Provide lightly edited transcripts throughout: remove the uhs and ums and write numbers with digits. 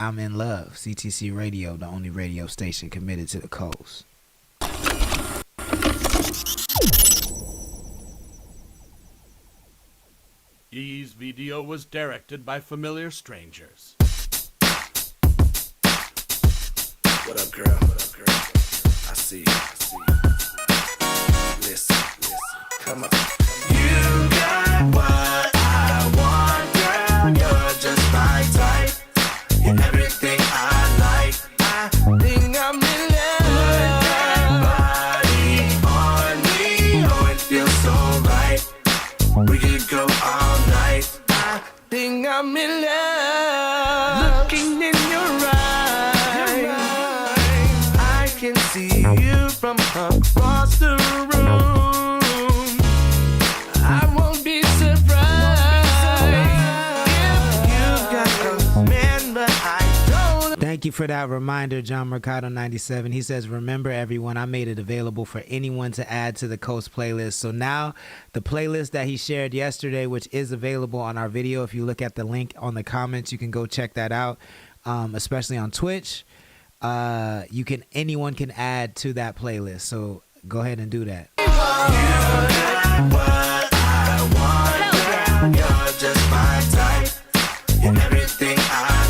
I'm in love. CTC Radio, the only radio station committed to the coast. E's video was directed by familiar strangers. What up, girl? What up, girl? I see you. Listen. Come on. You got what I want, girl. You're just my type. You're everything I like. I think I'm in love. Put that body on me. Oh, it feels so right. We could go all night. I think I'm in love. Looking in your eyes, I can see you from across the room. I won't be surprised if you got a man, but I don't. Thank you for that reminder, John Mercado 97. He says, remember everyone, I made it available for anyone to add to the Coast playlist. So now the playlist that he shared yesterday, which is available on our video, if you look at the link on the comments, you can go check that out, especially on Twitch. Anyone can add to that playlist. So go ahead and do that. You're just my type. You're everything I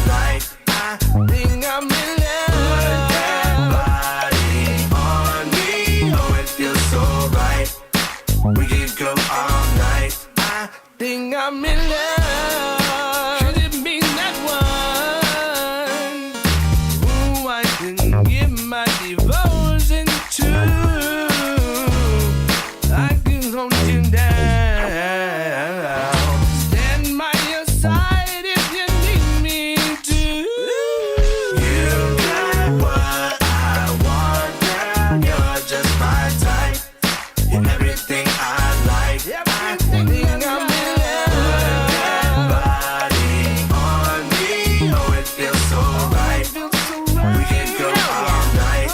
like. I think I'm in love. Put that body on me. Oh, it feels so right. We could go all night. I think I'm in love. Could it mean that one who I can give my devotion to? I can hold you down. Stand by your side if you need me to. You got what I want, girl. You're just my type. You're everything I like. I think I'm in love. Put that body on me. Oh, it feels so right. We can go all night.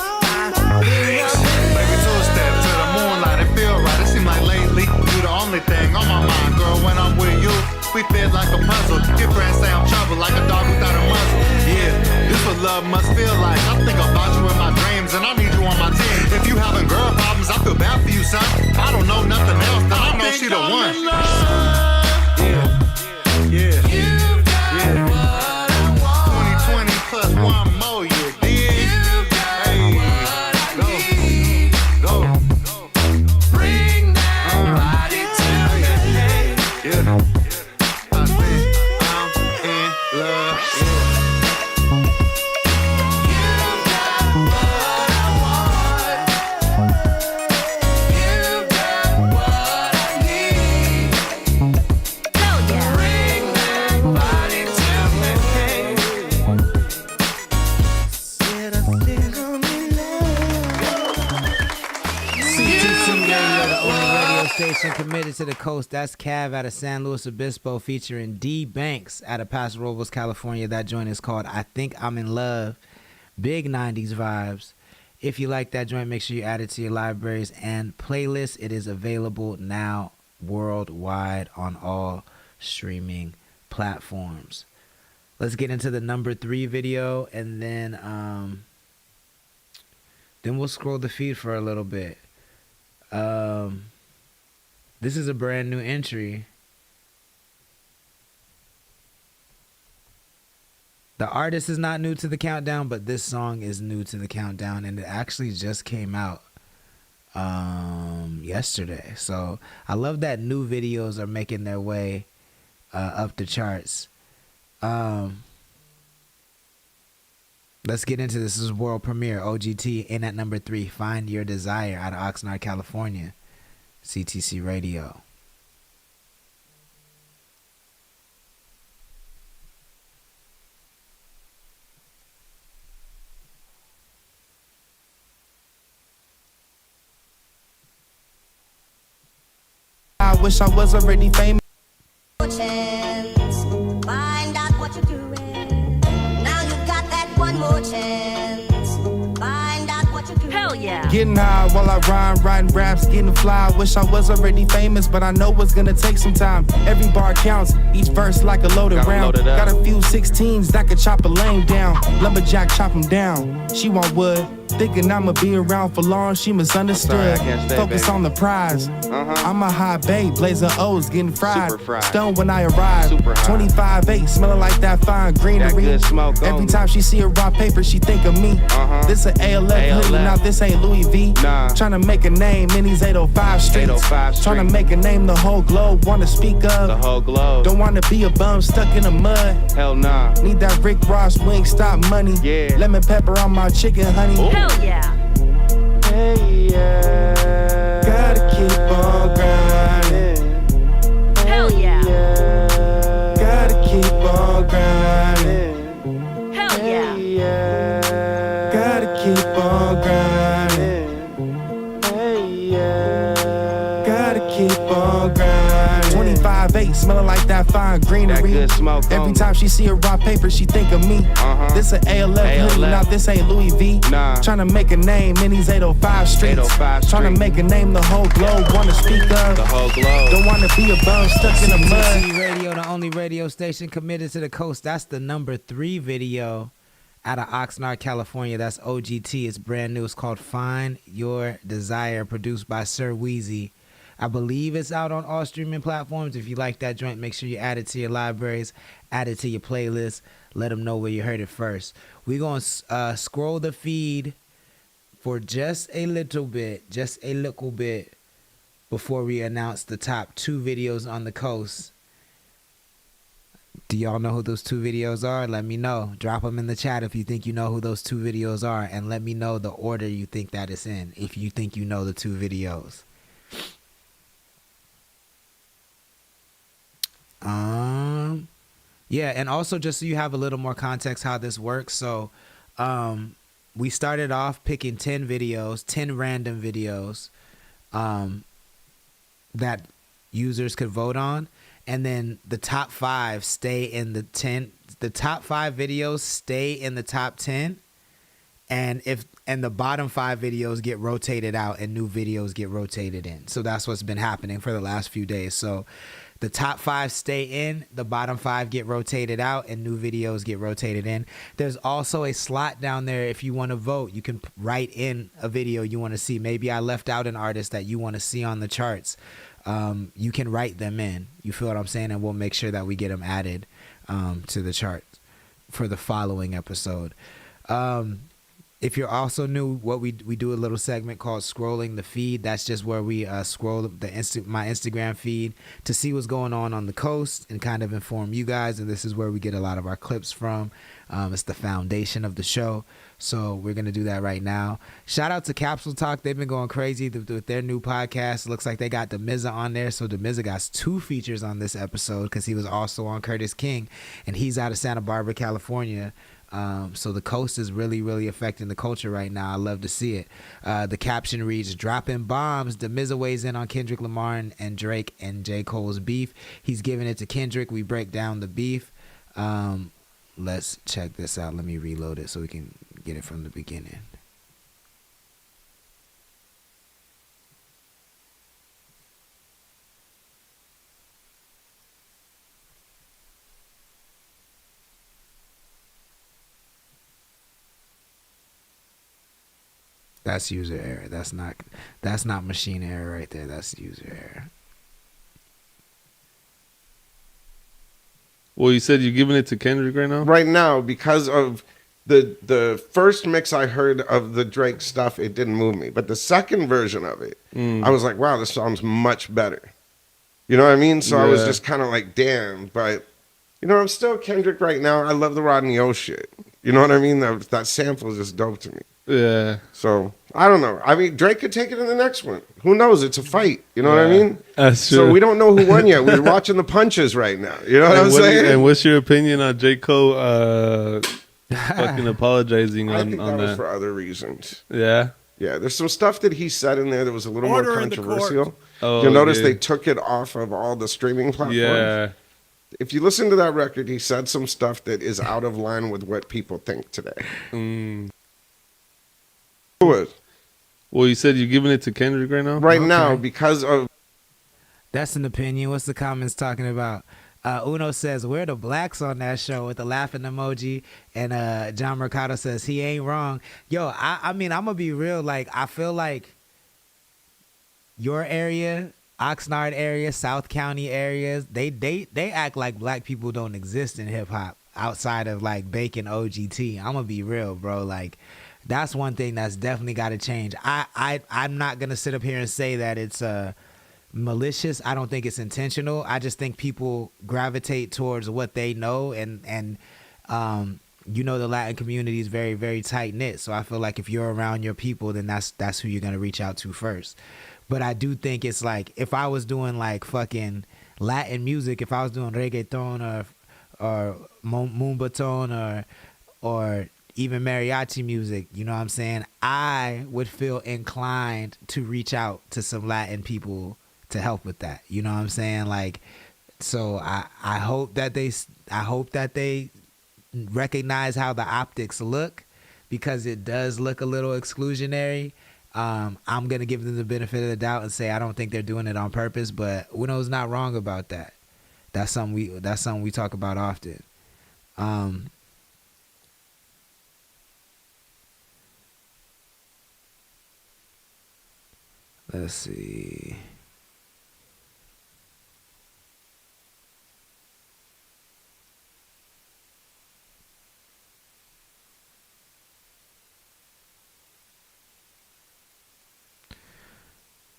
Baby, two-step to the moonlight, it feel right. It seem like lately you the only thing on my mind, girl. When I'm with you, we fit like a puzzle. Your friends say I'm trouble, like a dog without a muzzle. Yeah, this what love must feel like. I think about you in my dreams, and I need you on my team. If you having girl problems, I feel bad for you, son. I don't know nothing else, but I know she the one. Yeah. 2020 plus one more, you dig? Hey, go. Bring that body to me. Yeah. I think I'm in love. You got what I want. You got what I need. Bring that body to me. Said I think I'm in love. CTC Radio, the only radio station committed to the coast. That's Cav out of San Luis Obispo featuring D Banks out of Paso Robles, California. That joint is called I Think I'm in Love. Big 90s vibes. If you like that joint, make sure you add it to your libraries and playlists. It is available now worldwide on all streaming platforms. Let's get into the number 3 video, and then we'll scroll the feed for a little bit. This is a brand new entry. The artist is not new to the countdown, but this song is new to the countdown, and it actually just came out yesterday. So I love that new videos are making their way up the charts. Let's get into this. This is world premiere. OGT in at number 3. Find Your Desire out of Oxnard, California. CTC Radio. I wish I was already famous. Chance, find out what you're doing. Now you've got that one more chance. Find out what you're doing. Hell yeah. Getting high while I rhyme, writing raps, getting fly. Wish I was already famous, but I know it's gonna take some time. Every bar counts, each verse like a loaded round. Got a few 16s that could chop a lane down. Lumberjack chop 'em down. She want wood, thinking I'ma be around for long. She misunderstood. Focus on the prize. I'm a high babe, blazing O's, getting fried. Stoned when I arrive. 25-8, smelling like that fine greenery. Every time she see a raw paper, she think of me. This a ALF hoodie, now this ain't Louis V. Tryna make a name in these 805 streets. Tryna make a name the whole globe, wanna speak of. The whole globe. Don't wanna be a bum stuck in the mud. Hell nah. Need that Rick Ross wing stop money. Yeah. Lemon pepper on my chicken, honey. Hell yeah. Hey, yeah. Gotta keep on grinding. Hell yeah. Gotta keep on grinding. Hell yeah. Gotta keep on grinding. Gotta keep on grinding. 25-8, smelling like that fine greenery. That good smoke Every on time she see a raw paper, she think of me. This a ALF hoodie, now this ain't Louis V. Tryna make a name in these 805 streets. Tryna make a name the whole globe, wanna speak of. The whole globe. Don't wanna be a bum stuck in the mud. CTC Radio, the only radio station committed to the coast. That's the number 3 video out of Oxnard, California. That's OGT. It's brand new. It's called Find Your Desire, produced by Sir Weezy. I believe it's out on all streaming platforms. If you like that joint, make sure you add it to your libraries, add it to your playlist. Let them know where you heard it first. We're going to scroll the feed for just a little bit, before we announce the top 2 videos on the coast. Do y'all know who those 2 videos are? Let me know. Drop them in the chat if you think you know who those 2 videos are, and let me know the order you think that is in, if you think you know the 2 videos. Yeah, and also just so you have a little more context how this works. So we started off picking 10 videos, 10 random videos that users could vote on, and then the top 5 stay in the 10. The top 5 videos stay in the top 10, and the bottom 5 videos get rotated out and new videos get rotated in. So that's what's been happening for the last few days. So the top 5 stay in, the bottom 5 get rotated out, and new videos get rotated in. There's also a slot down there if you want to vote. You can write in a video you want to see. Maybe I left out an artist that you want to see on the charts. You can write them in. You feel what I'm saying? And we'll make sure that we get them added to the chart for the following episode. If you're also new, what we do a little segment called Scrolling the Feed. That's just where we scroll my Instagram feed to see what's going on the coast and kind of inform you guys. And this is where we get a lot of our clips from. It's the foundation of the show. So we're going to do that right now. Shout out to Capsule Talk. They've been going crazy with their new podcast. Looks like they got DeMizza on there. So DeMizza got 2 features on this episode because he was also on Curtis King. And he's out of Santa Barbara, California. So the coast is really, really affecting the culture right now. I love to see it. The caption reads, "Dropping bombs. DeMizza weighs in on Kendrick Lamar and Drake and J. Cole's beef. He's giving it to Kendrick. We break down the beef." Let's check this out. Let me reload it so we can get it from the beginning. That's user error. That's not machine error right there. That's user error. Well, you said you're giving it to Kendrick right now? Right now, because of the first mix I heard of the Drake stuff, it didn't move me. But the second version of it, I was like, wow, this sounds much better. You know what I mean? So I was just kind of like, damn. But, you know, I'm still Kendrick right now. I love the Rodney O shit. You know what I mean? That sample is just dope to me. Yeah. So, I don't know. I mean, Drake could take it in the next one. Who knows? It's a fight. You know what I mean? That's true. So we don't know who won yet. We're watching the punches right now. You know what I'm saying? And what's your opinion on J. Cole fucking apologizing I on think that was for other reasons. Yeah? Yeah, there's some stuff that he said in there that was a little Order more in the controversial. court. Oh, You'll notice yeah. they took it off of all the streaming platforms. Yeah. If you listen to that record, he said some stuff that is out of line with what people think today. Who is? Well, you said you're giving it to Kendrick right now? right now because of That's an opinion. What's the comments talking about? Uno says, where the blacks on that show with the laughing emoji? And John Mercado says, he ain't wrong. Yo, I mean, I'm going to be real. Like, I feel like your area, Oxnard area, South County areas, they act like black people don't exist in hip hop outside of like Bacon OGT. I'm going to be real, bro. Like, that's one thing that's definitely got to change. I'm not going to sit up here and say that it's malicious. I don't think it's intentional. I just think people gravitate towards what they know, and you know, the Latin community is very, very tight knit. So I feel like if you're around your people, then that's who you're gonna reach out to first. But I do think it's like, if I was doing like fucking Latin music, if I was doing reggaeton or moonbaton or even mariachi music, you know what I'm saying, I would feel inclined to reach out to some Latin people to help with that. You know what I'm saying? Like, so I hope that they recognize how the optics look, because it does look a little exclusionary. I'm going to give them the benefit of the doubt and say I don't think they're doing it on purpose, but Uno's not wrong about that. That's something we talk about often. Let's see.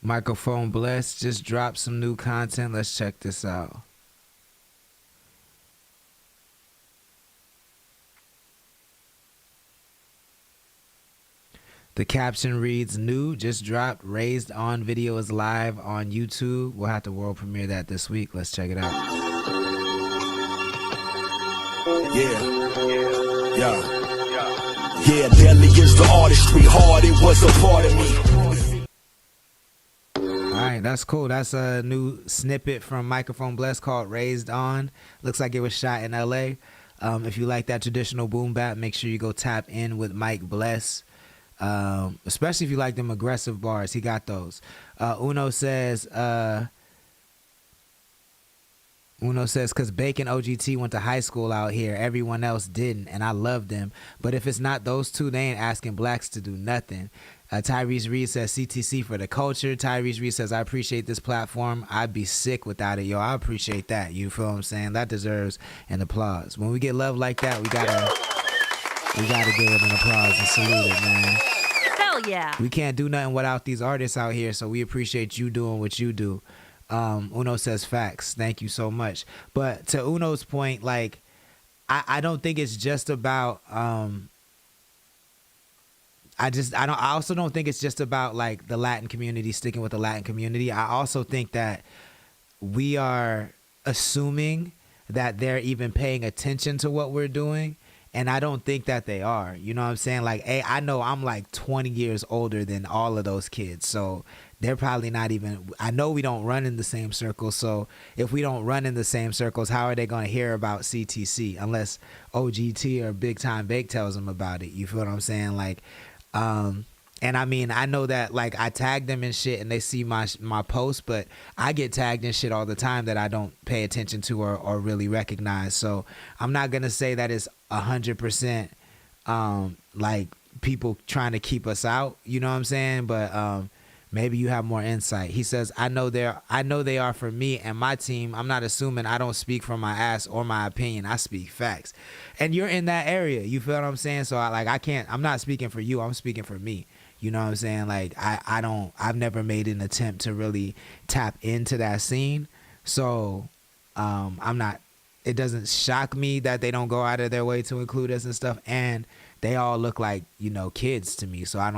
Microphone Bless just dropped some new content. Let's check this out. The caption reads, new, just dropped, raised on video is live on YouTube. We'll have to world premiere that this week. Let's check it out. Yeah, Deadly is the artistry, hard, it was a part of me. All right, that's cool. That's a new snippet from Microphone Bless called Raised On. Looks like it was shot in LA. If you like that traditional boom bap, make sure you go tap in with Mike Bless. Especially if you like them aggressive bars. He got those. Uno says, because Bacon OGT went to high school out here, everyone else didn't, and I love them. But if it's not those two, they ain't asking blacks to do nothing. Tyrese Reed says, CTC for the culture. Tyrese Reed says, I appreciate this platform. I'd be sick without it. Yo, I appreciate that. You feel what I'm saying? That deserves an applause. When we get love like that, we gotta give it an applause and salute it, man. Hell yeah. We can't do nothing without these artists out here, so we appreciate you doing what you do. Uno says facts. Thank you so much. But to Uno's point, like, I don't think it's just about I also don't think it's just about like the Latin community, sticking with the Latin community. I also think that we are assuming that they're even paying attention to what we're doing. And I don't think that they are. You know what I'm saying? Like, hey, I know I'm like 20 years older than all of those kids. So they're probably not even, I know we don't run in the same circles. So if we don't run in the same circles, how are they going to hear about CTC? Unless OGT or Big Time Bake tells them about it. You feel what I'm saying? Like, and I mean, I know that like I tag them and shit and they see my posts, but I get tagged in shit all the time that I don't pay attention to or really recognize. So I'm not going to say that it's 100% like people trying to keep us out, you know what I'm saying? But maybe you have more insight. He says, I know they are for me and my team. I'm not assuming. I don't speak from my ass or my opinion. I speak facts. And you're in that area. You feel what I'm saying? So I'm not speaking for you. I'm speaking for me. You know what I'm saying? Like I've never made an attempt to really tap into that scene. So it doesn't shock me that they don't go out of their way to include us and stuff. And they all look like, you know, kids to me. So I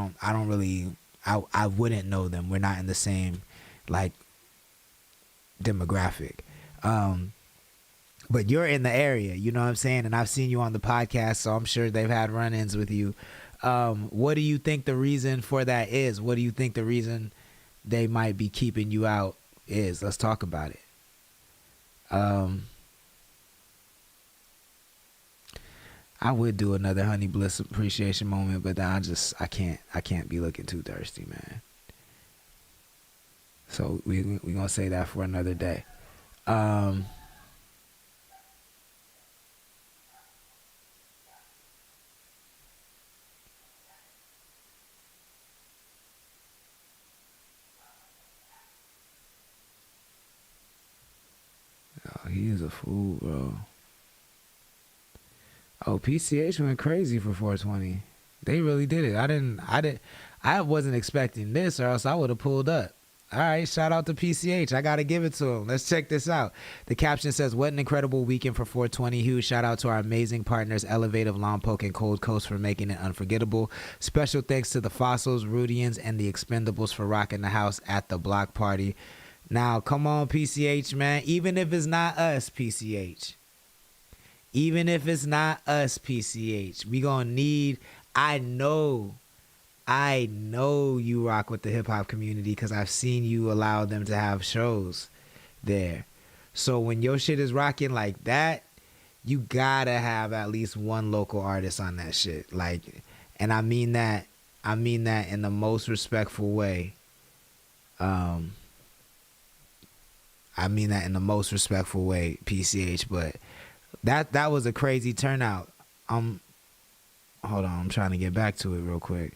wouldn't know them. We're not in the same like demographic. But you're in the area, you know what I'm saying? And I've seen you on the podcast, so I'm sure they've had run-ins with you. What do you think the reason for that is? What do you think the reason they might be keeping you out is? Let's talk about it. I would do another Honey Bliss appreciation moment, but then I can't be looking too thirsty, man. So we gonna say that for another day. Oh, he is a fool, bro. Oh, PCH went crazy for 420. They really did it. I wasn't expecting this, or else I would have pulled up. All right, shout out to PCH. I got to give it to him. Let's check this out. The caption says, what an incredible weekend for 420. Huge shout out to our amazing partners, Elevative, Lompoc, and Cold Coast for making it unforgettable. Special thanks to the Fossils, Rudians, and the Expendables for rocking the house at the block party. Now, come on, PCH, man. Even if it's not us, PCH. Even if it's not us, PCH. We gonna need, I know you rock with the hip-hop community because I've seen you allow them to have shows there. So when your shit is rocking like that, you gotta have at least one local artist on that shit. Like, and I mean that in the most respectful way. I mean that in the most respectful way, PCH, but that was a crazy turnout. Hold on, I'm trying to get back to it real quick.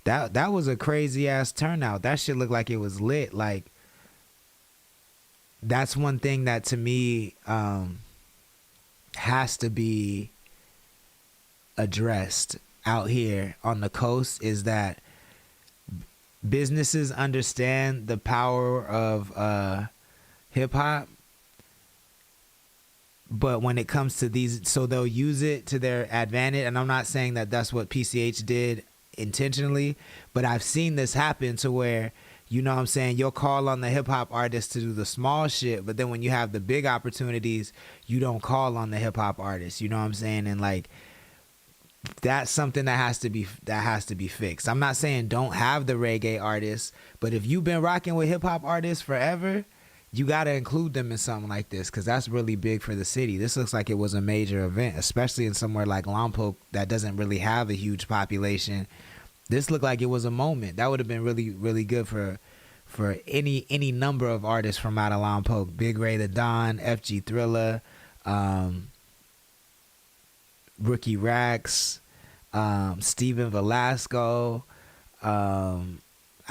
That was a crazy ass turnout. That shit looked like it was lit. Like, that's one thing that to me has to be addressed out here on the coast, is that businesses understand the power of hip hop, but when it comes to these, so they'll use it to their advantage. And I'm not saying that that's what PCH did intentionally, but I've seen this happen to where, you know what I'm saying, you'll call on the hip hop artists to do the small shit, but then when you have the big opportunities, you don't call on the hip hop artists, you know what I'm saying? And like, that's something that has to be fixed. I'm not saying don't have the reggae artists, but if you've been rocking with hip hop artists forever, you got to include them in something like this, because that's really big for the city. This looks like it was a major event, especially in somewhere like Lompoc that doesn't really have a huge population. This looked like it was a moment. That would have been really, really good for any number of artists from out of Lompoc. Big Ray the Don, FG Thriller, Rookie Rax, Steven Velasco.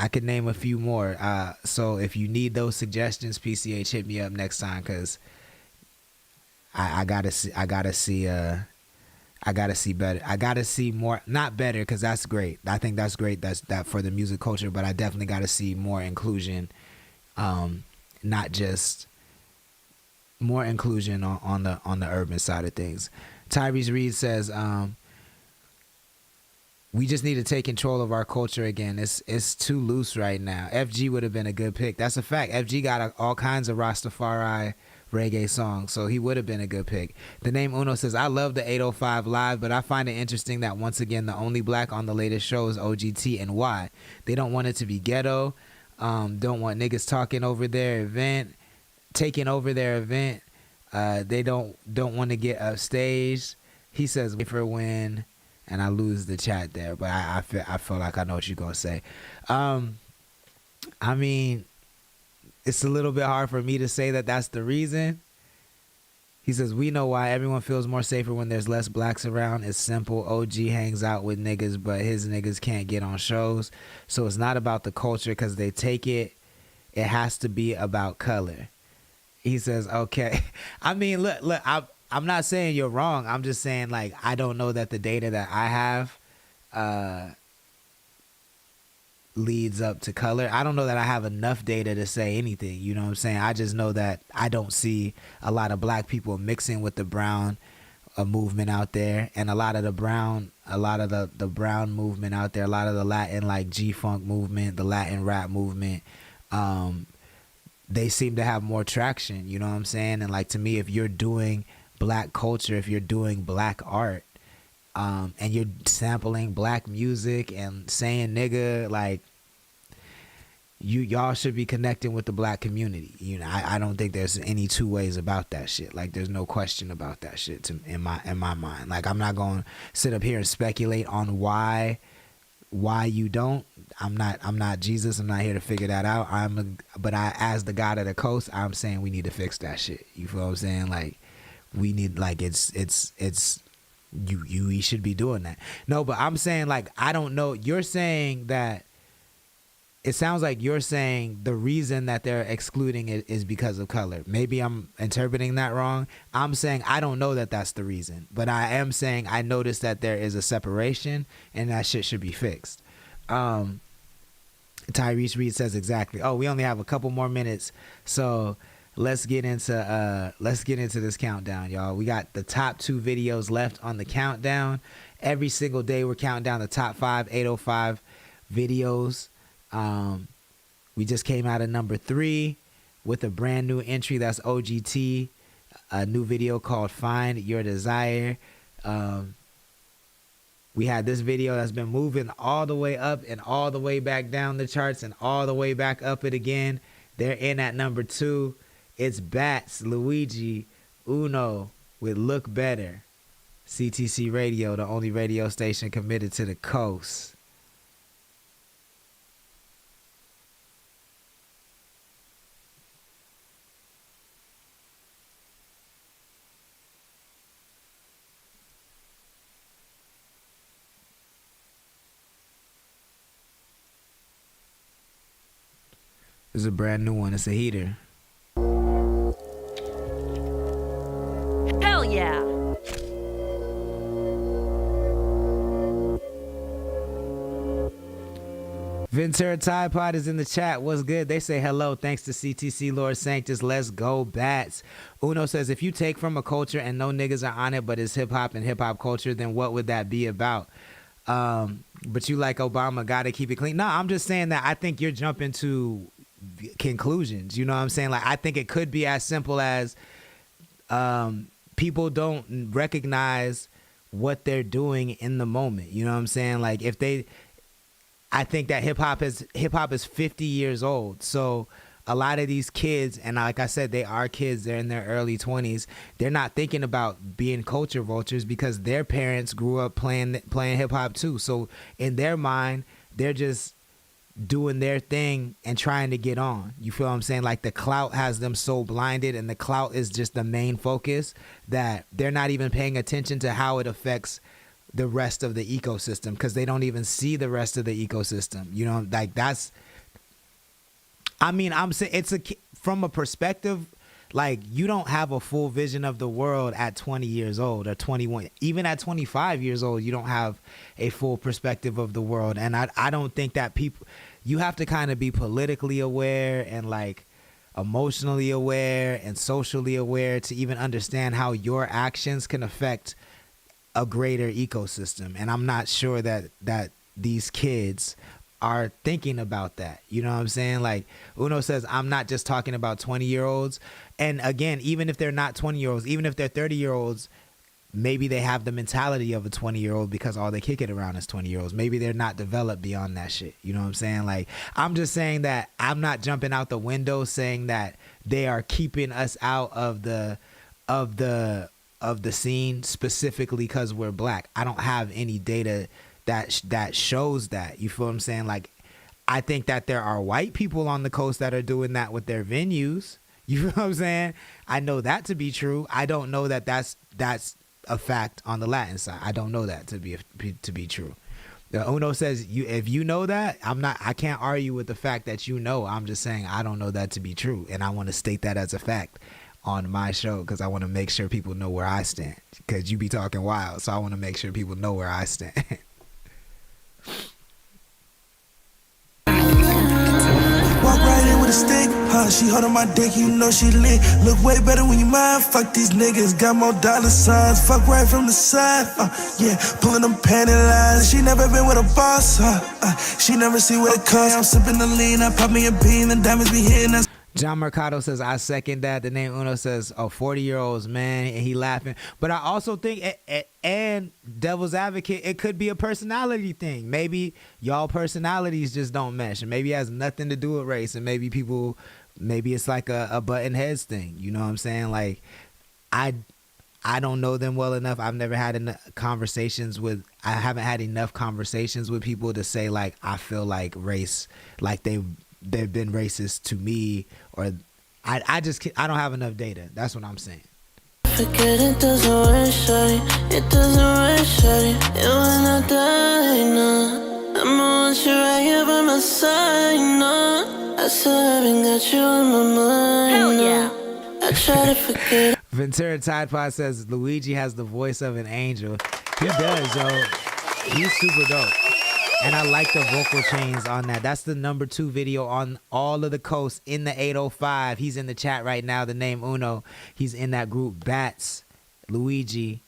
I could name a few more. So if you need those suggestions, PCH, hit me up next time, because I gotta see better. I gotta see more, not better, because that's great. I think that's great. That's that for the music culture, but I definitely gotta see more inclusion. Not just more inclusion on the urban side of things. Tyrese Reed says, we just need to take control of our culture again. It's too loose right now. FG would have been a good pick. That's a fact. FG got all kinds of Rastafari reggae songs, so he would have been a good pick. The name Uno says, I love the 805 Live, but I find it interesting that once again the only black on the latest show is OGT, and why? They don't want it to be ghetto. Don't want niggas talking over their event, taking over their event. They don't want to get upstaged. He says for win, and I lose the chat there, but I feel like I know what you're gonna say. I mean, it's a little bit hard for me to say that that's the reason. He says, we know why. Everyone feels more safer when there's less blacks around. It's simple. OG hangs out with niggas, but his niggas can't get on shows. So it's not about the culture, because they take it. It has to be about color. He says, okay. I mean, look, I'm not saying you're wrong. I'm just saying, like, I don't know that the data that I have leads up to color. I don't know that I have enough data to say anything. You know what I'm saying? I just know that I don't see a lot of black people mixing with the brown movement out there, and a lot of the brown movement out there, a lot of the Latin, like G-Funk movement, the Latin rap movement, they seem to have more traction. You know what I'm saying? And like, to me, if you're doing black culture, if you're doing black art, and you're sampling black music and saying nigga, like, y'all should be connecting with the black community. You know, I don't think there's any two ways about that shit. Like, there's no question about that shit in my mind. Like, I'm not going to sit up here and speculate on why you don't. I'm not Jesus. I'm not here to figure that out. But as the God of the coast, I'm saying we need to fix that shit. You feel what I'm saying? Like, we need, like, we should be doing that. No, but I'm saying, like, I don't know. You're saying that. It sounds like you're saying the reason that they're excluding it is because of color. Maybe I'm interpreting that wrong. I'm saying I don't know that that's the reason, but I am saying I noticed that there is a separation and that shit should be fixed. Tyrese Reed says exactly. Oh, we only have a couple more minutes, so let's get into this countdown, y'all. We got the top 2 videos left on the countdown. Every single day we're counting down the top 5 805 videos. We just came out of number 3 with a brand new entry. That's OGT, a new video called Find Your Desire. We had this video that's been moving all the way up and all the way back down the charts and all the way back up it again. They're in at number 2. It's Bats, Luigi, Uno with Look Better. CTC Radio, the only radio station committed to the coast. This is a brand new one. It's a heater. Hell yeah! Ventura Tide Pod is in the chat. What's good? They say hello. Thanks to CTC Lord Sanctus. Let's go, Bats. Uno says, if you take from a culture and no niggas are on it, but it's hip hop and hip hop culture, then what would that be about? But you like Obama, gotta keep it clean. No, I'm just saying that I think you're jumping to conclusions. You know what I'm saying? Like, I think it could be as simple as people don't recognize what they're doing in the moment. You know what I'm saying? Like, I think that hip hop is 50 years old. So a lot of these kids, and like I said, they are kids, they're in their early 20s. They're not thinking about being culture vultures because their parents grew up playing hip hop too. So in their mind, they're just doing their thing and trying to get on. You feel what I'm saying? Like, the clout has them so blinded, and the clout is just the main focus, that they're not even paying attention to how it affects the rest of the ecosystem, because they don't even see the rest of the ecosystem. You know, like, that's, I mean, I'm saying it's from a perspective, like, you don't have a full vision of the world at 20 years old or 21. Even at 25 years old, you don't have a full perspective of the world. And I don't think that you have to kind of be politically aware and, like, emotionally aware and socially aware to even understand how your actions can affect a greater ecosystem. And I'm not sure that these kids are thinking about that. You know what I'm saying? Like, Uno says, I'm not just talking about 20-year-olds. And again, even if they're not 20-year-olds, even if they're 30-year-olds, maybe they have the mentality of a 20-year-old because all they kick it around is 20-year-olds. Maybe they're not developed beyond that shit. You know what I'm saying? Like, I'm just saying that I'm not jumping out the window saying that they are keeping us out of the scene specifically because we're black. I don't have any data that shows that. You feel what I'm saying? Like, I think that there are white people on the coast that are doing that with their venues. You feel what I'm saying? I know that to be true. I don't know that that's a fact on the Latin side. I don't know that to be true. Uno says, if you know that, I can't argue with the fact that you know. I'm just saying I don't know that to be true, and I want to state that as a fact on my show because I want to make sure people know where I stand. Because you be talking wild, so I want to make sure people know where I stand. Walk right in with a stick, she holding my dick, you know she lit. Look way better when you mind, fuck these niggas, got more dollar signs. Fuck right from the side, yeah, pulling them panty lines. She never been with a boss, she never see where it comes. I'm sipping the lean, I pop me a bean, the diamonds be hitting us. John Mercado says, I second that. The name Uno says, 40-year-olds, man, and he laughing. But I also think, and devil's advocate, it could be a personality thing. Maybe y'all personalities just don't mesh, and maybe it has nothing to do with race, and maybe it's like a button heads thing. You know what I'm saying? Like, I don't know them well enough. I've never had I haven't had enough conversations with people to say, like, I feel like race, like they've been racist to me, or I don't have enough data. That's what I'm saying. Forget it doesn't work, shawty. It doesn't work, shawty. And when I die, nah, I'ma want you right here by my side, nah. I still haven't got you on my mind. Hell yeah. I try to forget. Ventura Tide Pod says Luigi has the voice of an angel. He does, yo. He's super dope. And I like the vocal chains on that. That's the number 2 video on all of the coasts in the 805. He's in the chat right now. The name Uno. He's in that group Bats, Luigi.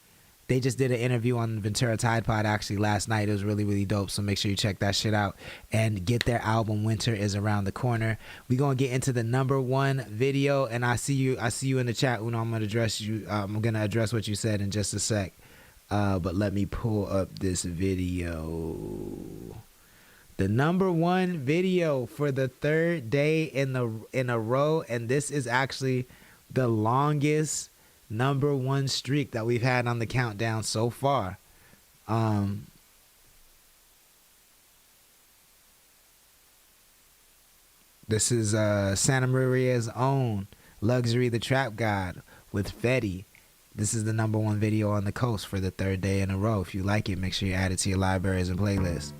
They just did an interview on Ventura Tide Pod actually last night. It was really, really dope. So make sure you check that shit out and get their album Winter is Around the Corner. We're going to get into the number 1 video. And I see you in the chat, Uno. I'm going to address you. I'm going to address what you said in just a sec. But let me pull up this video. The number 1 video for the 3rd day in a row, and this is actually the longest number 1 streak that we've had on the countdown so far. This is Santa Maria's own Luxury the Trap God with Fetty. This is the number 1 video on the coast for the 3rd day in a row. If you like it, make sure you add it to your libraries and playlists.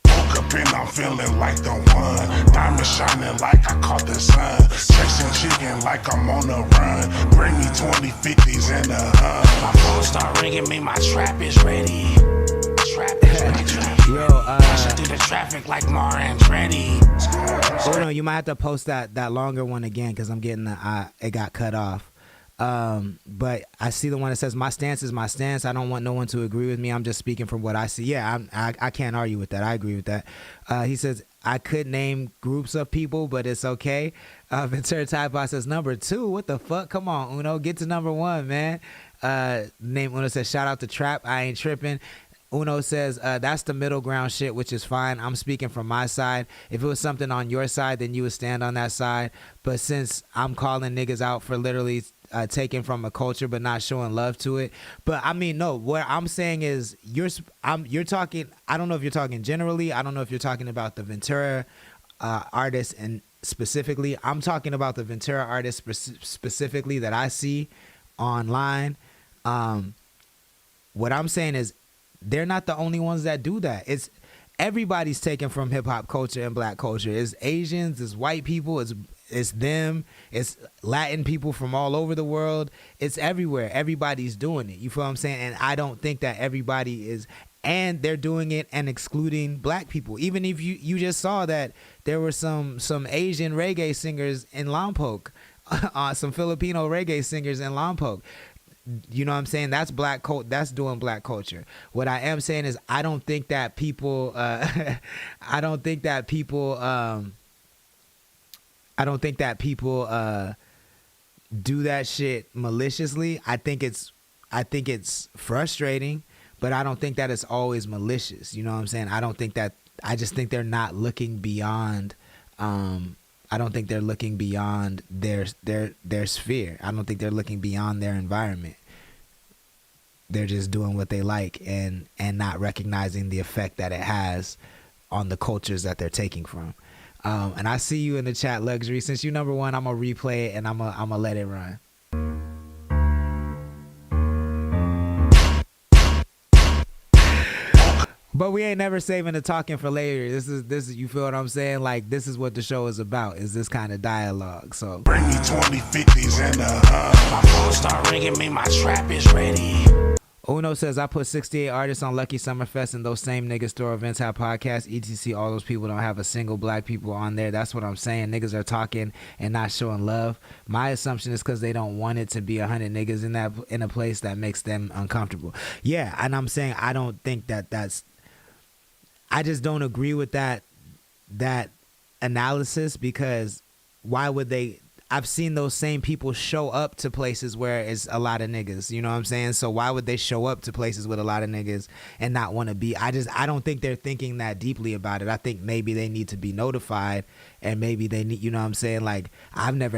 Woke up and I'm feeling like the one. Diamond shining like I caught the sun. Chasing chicken like I'm on the run. Bring me 20 50s and a hun. My phone start ringing me, my trap is ready. Trap is ready. Yo, through the traffic like Mar Andretti. Oh no, you might have to post that longer one again because I'm getting it got cut off. But I see the one that says my stance is my stance. I don't want no one to agree with me. I'm just speaking from what I see. Yeah, I can't argue with that. I agree with that. He says I could name groups of people, but it's okay. Ventura Taipa says number 2. What the fuck? Come on, Uno, get to number 1, man. Name Uno says shout out to Trap. I ain't tripping. Uno says, that's the middle ground shit, which is fine. I'm speaking from my side. If it was something on your side, then you would stand on that side. But since I'm calling niggas out for literally taking from a culture but not showing love to it. But I mean, no, what I'm saying is you're talking, I don't know if you're talking generally. I don't know if you're talking about the Ventura artists and specifically. I'm talking about the Ventura artists specifically that I see online. What I'm saying is, they're not the only ones that do that. It's everybody's taken from hip hop culture and black culture. It's Asians, it's white people, it's them, it's Latin people from all over the world. It's everywhere. Everybody's doing it. You feel what I'm saying? And I don't think that everybody is, and they're doing it and excluding black people. Even if you just saw that there were some Asian reggae singers in Lompoc, some Filipino reggae singers in Lompoc. You know what I'm saying? That's that's doing black culture. What I am saying is I don't think that people do that shit maliciously. I think it's frustrating, but I don't think that it's always malicious. You know what I'm saying? I just think they're not looking beyond I don't think they're looking beyond their sphere. I don't think they're looking beyond their environment. They're just doing what they like and not recognizing the effect that it has on the cultures that they're taking from. And I see you in the chat, Luxury. Since you number 1, I'm gonna replay it and I'm gonna let it run. But we ain't never saving the talking for later. This is you feel what I'm saying? Like, this is what the show is about, is this kind of dialogue. So bring me 20 50s and a hun. My phone start ringing me, my trap is ready. Uno says, I put 68 artists on Lucky Summerfest and those same niggas store events have podcasts. ETC, all those people don't have a single black people on there. That's what I'm saying. Niggas are talking and not showing love. My assumption is because they don't want it to be 100 niggas in a place that makes them uncomfortable. Yeah, and I'm saying I don't think that's... I just don't agree with that analysis, because why would they... I've seen those same people show up to places where it's a lot of niggas, you know what I'm saying? So why would they show up to places with a lot of niggas and not want to be? I don't think they're thinking that deeply about it. I think maybe they need to be notified, and maybe they need, you know what I'm saying? Like, I've never